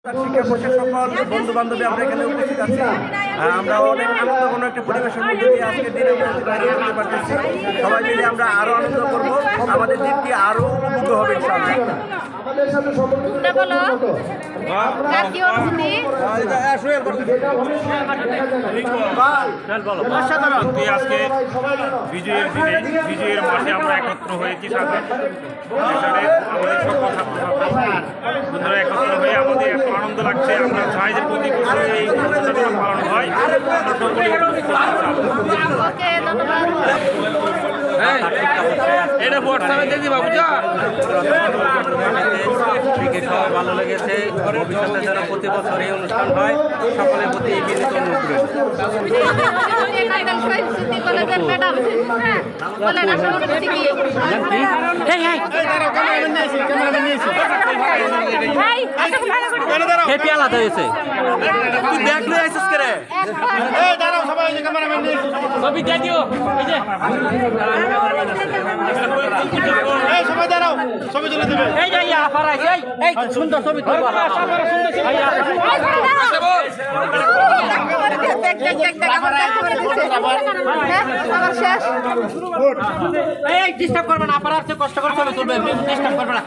শিক্ষা পরিষদ সকল বন্ধু বান্ধবী আমরা এখানে উপস্থিত আছি। আমরা অনেক আনন্দঘন একটা পরিবেশের মধ্যে দিয়ে আজকের দিনে করতে পারতেছি। সবাই মিলে আমরা আরো আনন্দ করব, আমাদের দিনটি আরো উপভোগ্য হবে ইনশাআল্লাহ। আজকে বিজয়ের দিনে বিজয়ের মাঠে আমরা একত্র হয়েছি সাথে আমাদের সকল বন্ধুরা একত্র হয়ে আমাদের এত আনন্দ লাগছে। আমরা চাই যে প্রতি বছর এই অনুষ্ঠানটা পালন হয়। এটা হোয়াটসঅ্যাপে দিয়ে দিবা বুঝা সবাই ভালো লেগেছে। ভবিষ্যতে যেন প্রতি বছর এই অনুষ্ঠান হয়, সকলের প্রতি এই বিনীত আলাদা হয়েছে। তুই ব্যাগ নিয়ে আসিস কে রে? দাঁড়াও সবাই ছবি দিয়ে দিও। সবাই দাঁড়াও, ছবি তুলে দেবে। এই যে এই সুন্দর ছবি তুলবা। ডিস্টার্ব করবে না, আপনারা কষ্ট করে ছবি তুলবে, ডিস্টার্ব করবে না।